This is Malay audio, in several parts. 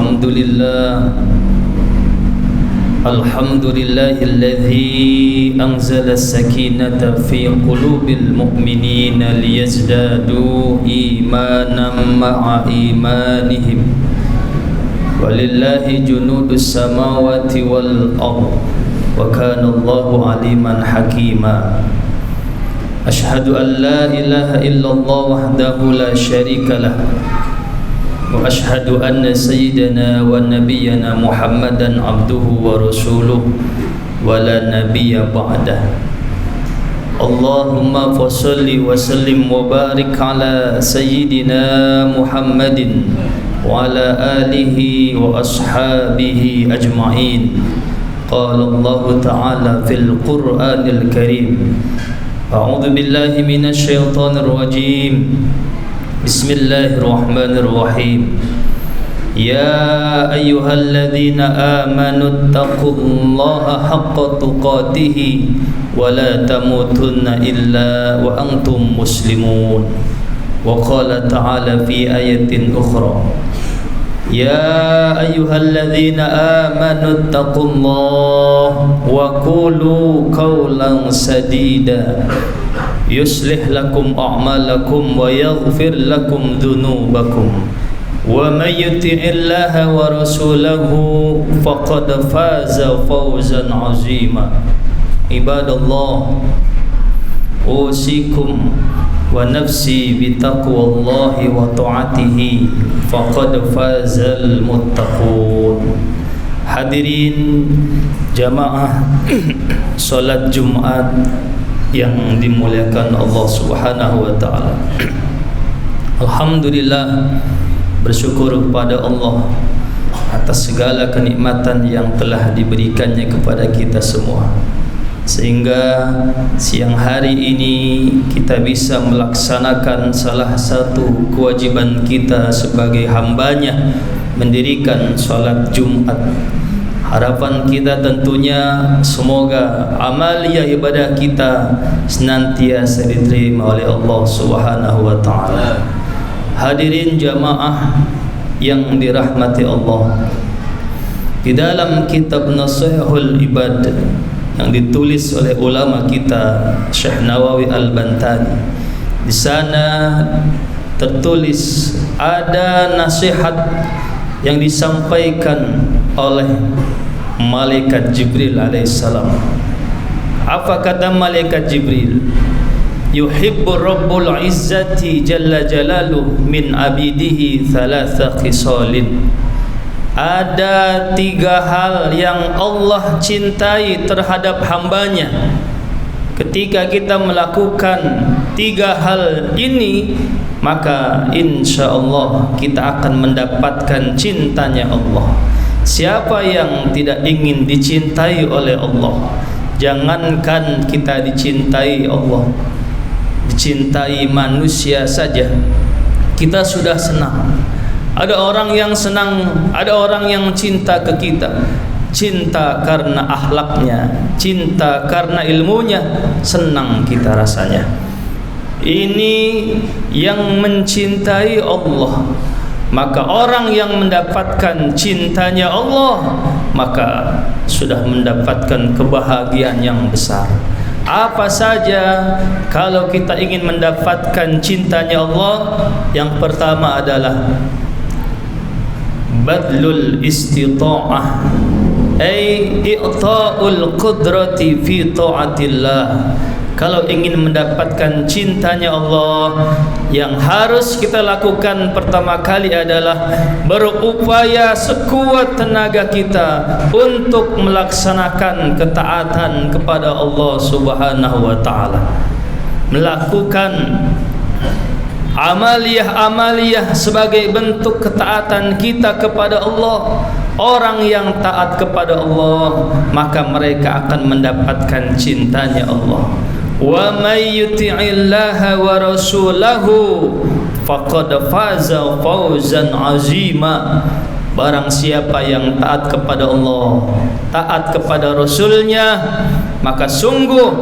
Alhamdulillahilladzi anzala as-sakinata fi qulubil mu'minina liyazdadu imanan ma'a imanihim walillahi junudus samawati wal ardh wa kana Allahu aliman hakima. Ashhadu an la ilaha illallah wahdahu la syarika lah wa ashhadu anna sayyidana wa nabiyyana Muhammadan abduhu wa rasuluh wa la nabiyya ba'dah. Allahumma fasalli wa sallim wa barik ala sayyidina Muhammadin wa ala alihi wa ashabihi ajma'in. Qala Allah ta'ala fil Qur'anil Karim, a'udzu billahi minasy syaithanir rajim. Bismillahirrahmanirrahim. Ya ayyuhalladzina amanu taqullaha haqqa tuqatih wa la tamutunna illa wa antum muslimun. Wa qala ta'ala fi ayatin ukhra, ya ayyuhalladzina amanu taqullaha wa qulu qawlan sadida yuslih lakum a'malakum wa yaghfir lakum dhunubakum wa may yuti'illaha wa rasulahu faqad faza fawzan 'azima. Ibadallah, usikum wa nafsi bitaqwallahi wa ta'atihi faqad fazal muttaqun. Hadirin jamaah salat Jumat yang dimuliakan Allah Subhanahu wa taala. Alhamdulillah, bersyukur kepada Allah atas segala kenikmatan yang telah diberikannya kepada kita semua, sehingga siang hari ini kita bisa melaksanakan salah satu kewajiban kita sebagai hambanya, mendirikan salat Jumat. Harapan kita tentunya semoga amaliyah ibadah kita senantiasa diterima oleh Allah Subhanahu wa taala. Hadirin jamaah yang dirahmati Allah, di dalam kitab Nashihul Ibad yang ditulis oleh ulama kita Syekh Nawawi Al-Bantani, di sana tertulis ada nasihat yang disampaikan oleh malaikat Jibril alaihissalam. Apa kata malaikat Jibril? Yuhibbu Rabbul Izzati Jalla Jalaluh min abidihi thalatha khisalin. Ada 3 hal yang Allah cintai terhadap hambanya. Ketika kita melakukan 3 hal ini, maka insya Allah kita akan mendapatkan cintanya Allah. Siapa yang tidak ingin dicintai oleh Allah? Jangankan kita dicintai Allah, dicintai manusia saja kita sudah senang. Ada orang yang senang, ada orang yang cinta ke kita, cinta karena akhlaknya, cinta karena ilmunya, senang kita rasanya. Ini yang mencintai Allah. Maka orang yang mendapatkan cintanya Allah, maka sudah mendapatkan kebahagiaan yang besar. Apa saja kalau kita ingin mendapatkan cintanya Allah? Yang pertama adalah badlul istita'ah, ay i'ta'ul qudrati fi ta'atillah. Kalau ingin mendapatkan cintanya Allah, yang harus kita lakukan pertama kali adalah berupaya sekuat tenaga kita untuk melaksanakan ketaatan kepada Allah Subhanahu wa taala. Melakukan amaliyah-amaliyah sebagai bentuk ketaatan kita kepada Allah. Orang yang taat kepada Allah, maka mereka akan mendapatkan cintanya Allah. Wa may yuti'illaha wa rasulahu faqad faza fawzan 'azima. Barang siapa yang taat kepada Allah, taat kepada Rasulnya, maka sungguh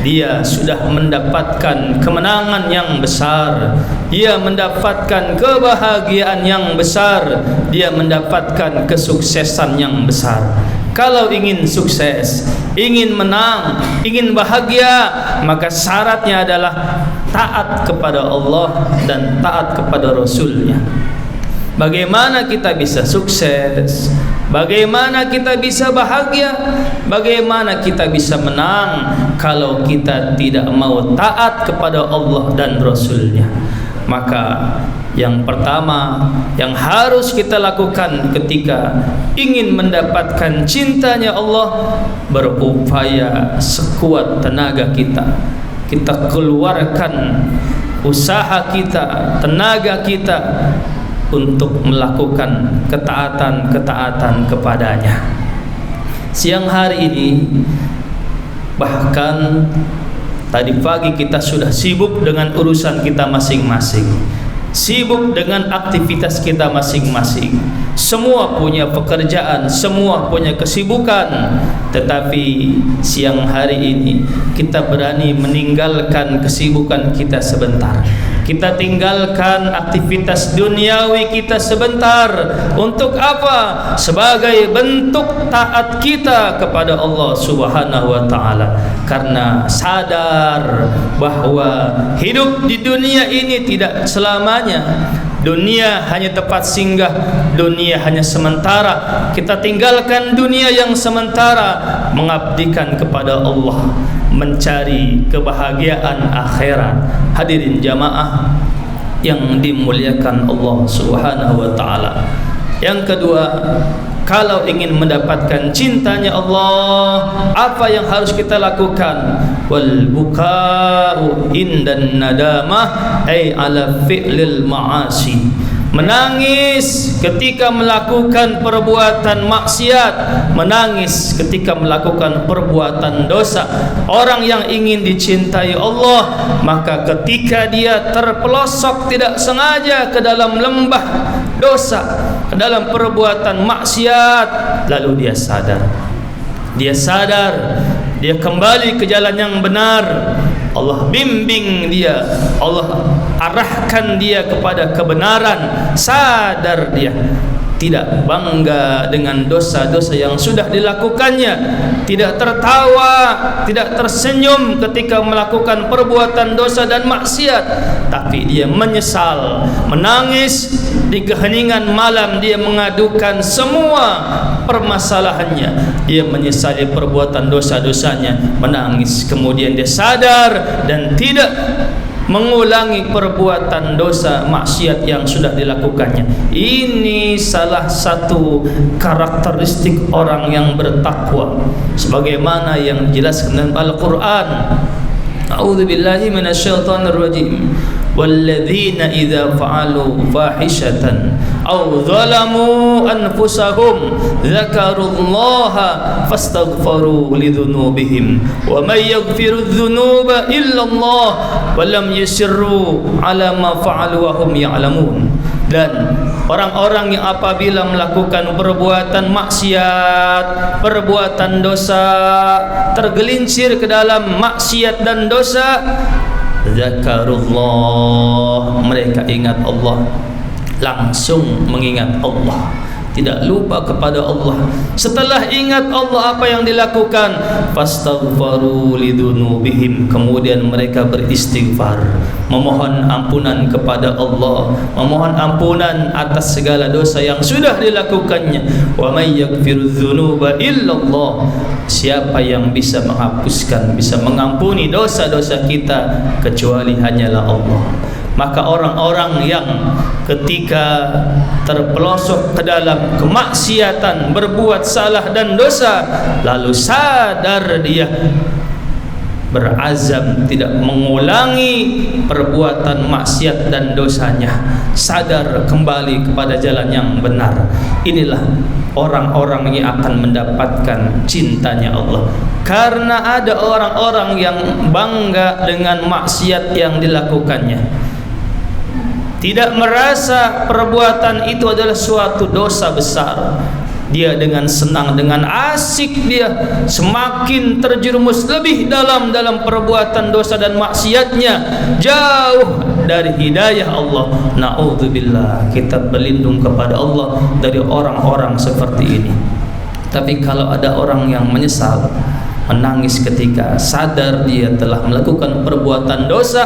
dia sudah mendapatkan kemenangan yang besar. Dia mendapatkan kebahagiaan yang besar. Dia mendapatkan kesuksesan yang besar. Kalau ingin sukses, ingin menang, ingin bahagia, maka syaratnya adalah taat kepada Allah dan taat kepada Rasulnya. Bagaimana kita bisa sukses? Bagaimana kita bisa bahagia? Bagaimana kita bisa menang kalau kita tidak mau taat kepada Allah dan Rasulnya? Maka yang pertama yang harus kita lakukan ketika ingin mendapatkan cintanya Allah, berupaya sekuat tenaga kita. Kita keluarkan usaha kita, tenaga kita untuk melakukan ketaatan-ketaatan kepadanya. Siang hari ini, bahkan tadi pagi kita sudah sibuk dengan urusan kita masing-masing, sibuk dengan aktivitas kita masing-masing. Semua punya pekerjaan, semua punya kesibukan. Tetapi siang hari ini kita berani meninggalkan kesibukan kita sebentar. Kita tinggalkan aktivitas duniawi kita sebentar. Untuk apa? Sebagai bentuk taat kita kepada Allah Subhanahu wa taala. Karena sadar bahwa hidup di dunia ini tidak selamanya. Dunia hanya tempat singgah, dunia hanya sementara. Kita tinggalkan dunia yang sementara, mengabdikan kepada Allah, mencari kebahagiaan akhirat. Hadirin jamaah yang dimuliakan Allah Subhanahu wa taala. Yang kedua, kalau ingin mendapatkan cintanya Allah, apa yang harus kita lakukan? Wal buka'u indan nadamah ay ala fi'lil ma'asi. Menangis ketika melakukan perbuatan maksiat, menangis ketika melakukan perbuatan dosa. Orang yang ingin dicintai Allah, maka ketika dia terpelosok tidak sengaja ke dalam lembah dosa, ke dalam perbuatan maksiat, lalu dia sadar, dia kembali ke jalan yang benar. Allah bimbing dia, Allah arahkan dia kepada kebenaran. Sadar dia, tidak bangga dengan dosa-dosa yang sudah dilakukannya, tidak tertawa, tidak tersenyum ketika melakukan perbuatan dosa dan maksiat, tapi dia menyesal, menangis di keheningan malam. Dia mengadukan semua permasalahannya, dia menyesali perbuatan dosa-dosanya, menangis, kemudian dia sadar dan tidak mengulangi perbuatan dosa maksiat yang sudah dilakukannya. Ini salah satu karakteristik orang yang bertakwa, sebagaimana yang dijelaskan dalam Al-Quran. A'udzubillahi minasyaitonir rajim. Walladzina idza fa'alu fahishatan aw zalamu anfusahum dzakarullaha fastaghfaru lidzunubihim wa may yaghfiru dzunuba illa Allah wa lam yusirru ala ma fa'alu wa hum ya'lamun. Dan orang-orang yang apabila melakukan perbuatan maksiat, perbuatan dosa, tergelincir ke dalam maksiat dan dosa, zakarullah, mereka ingat Allah, langsung mengingat Allah, tidak lupa kepada Allah. Setelah ingat Allah, apa yang dilakukan? Fastaghfaru lidzunubihim, kemudian mereka beristighfar, memohon ampunan kepada Allah, memohon ampunan atas segala dosa yang sudah dilakukannya. Wa may yaghfiru dzunuba illallah, siapa yang bisa menghapuskan, bisa mengampuni dosa-dosa kita kecuali hanyalah Allah. Maka orang-orang yang ketika terpelosok ke dalam kemaksiatan, berbuat salah dan dosa, lalu sadar dia, berazam tidak mengulangi perbuatan maksiat dan dosanya, sadar kembali kepada jalan yang benar, inilah orang-orang yang akan mendapatkan cintanya Allah. Karena ada orang-orang yang bangga dengan maksiat yang dilakukannya, tidak merasa perbuatan itu adalah suatu dosa besar, dia dengan senang, dengan asik dia semakin terjerumus lebih dalam perbuatan dosa dan maksiatnya, jauh dari hidayah Allah. Na'udzubillah, kita berlindung kepada Allah dari orang-orang seperti ini. Tapi kalau ada orang yang menyesal, menangis ketika sadar dia telah melakukan perbuatan dosa,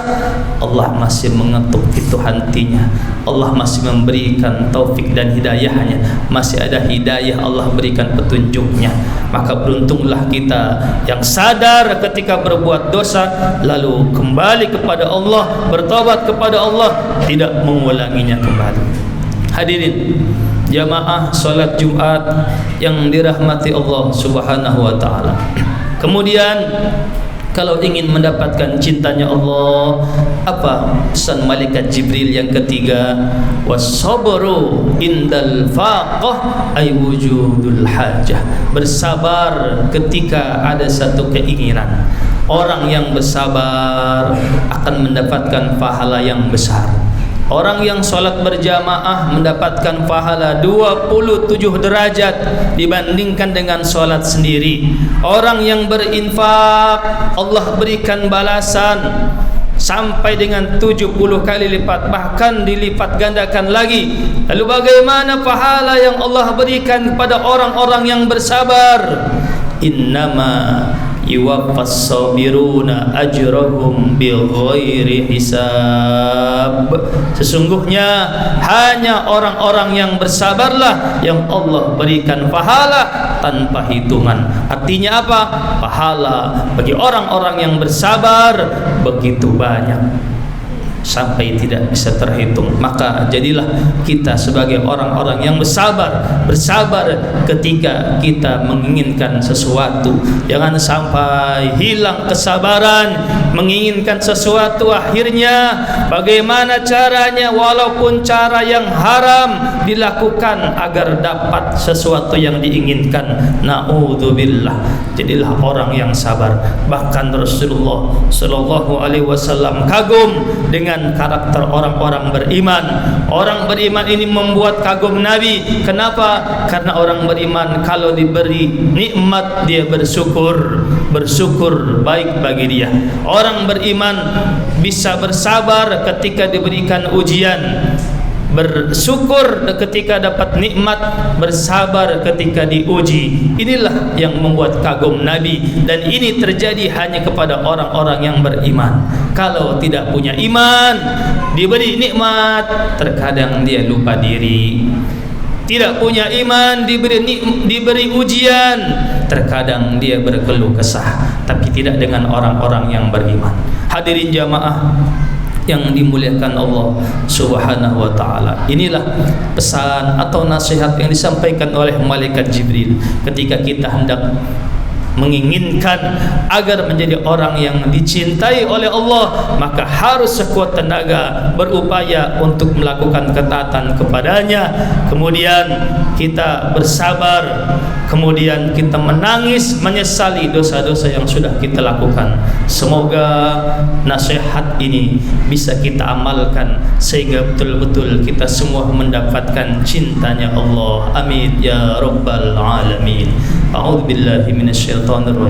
Allah masih mengetuk pintu hatinya, Allah masih memberikan taufik dan hidayahnya, masih ada hidayah Allah berikan petunjuknya. Maka beruntunglah kita yang sadar ketika berbuat dosa lalu kembali kepada Allah, bertobat kepada Allah, tidak mengulanginya kembali. Hadirin jamaah salat Jumat yang dirahmati Allah Subhanahu wa taala. Kemudian kalau ingin mendapatkan cintanya Allah, apa pesan malaikat Jibril yang ketiga? Was-sabru indal faqah ay wujudul hajah. Bersabar ketika ada satu keinginan. Orang yang bersabar akan mendapatkan pahala yang besar. Orang yang sholat berjamaah mendapatkan pahala 27 derajat dibandingkan dengan sholat sendiri. Orang yang berinfak Allah berikan balasan sampai dengan 70 kali lipat, bahkan dilipat gandakan lagi. Lalu bagaimana pahala yang Allah berikan kepada orang-orang yang bersabar? Innama yuwaffas sabiruna ajrahum bighairi hisab. Sesungguhnya hanya orang-orang yang bersabarlah yang Allah berikan pahala tanpa hitungan. Artinya apa? Pahala bagi orang-orang yang bersabar begitu banyak sampai tidak bisa terhitung. Maka jadilah kita sebagai orang-orang yang bersabar ketika kita menginginkan sesuatu. Jangan sampai hilang kesabaran menginginkan sesuatu, akhirnya bagaimana caranya walaupun cara yang haram dilakukan agar dapat sesuatu yang diinginkan. Na'udzubillah. Jadilah orang yang sabar. Bahkan Rasulullah sallallahu alaihi wasallam kagum dengan karakter orang-orang beriman. Orang beriman ini membuat kagum Nabi. Kenapa? Karena orang beriman kalau diberi nikmat dia bersyukur baik bagi dia. Orang beriman bisa bersabar ketika diberikan ujian, bersyukur ketika dapat nikmat, bersabar ketika diuji. Inilah yang membuat kagum Nabi, dan ini terjadi hanya kepada orang-orang yang beriman. Kalau tidak punya iman, diberi nikmat, terkadang dia lupa diri. Tidak punya iman, diberi ujian, terkadang dia berkeluh kesah. Tapi tidak dengan orang-orang yang beriman. Hadirin jamaah yang dimuliakan Allah Subhanahu wa taala. Inilah pesan atau nasihat yang disampaikan oleh malaikat Jibril ketika kita hendak menginginkan agar menjadi orang yang dicintai oleh Allah, maka harus sekuat tenaga berupaya untuk melakukan ketaatan kepadanya. Kemudian kita bersabar, kemudian kita menangis menyesali dosa-dosa yang sudah kita lakukan. Semoga nasihat ini bisa kita amalkan sehingga betul-betul kita semua mendapatkan cintanya Allah. Amin ya rabbal alamin. A'udzubillahi minasyaitonir rajim.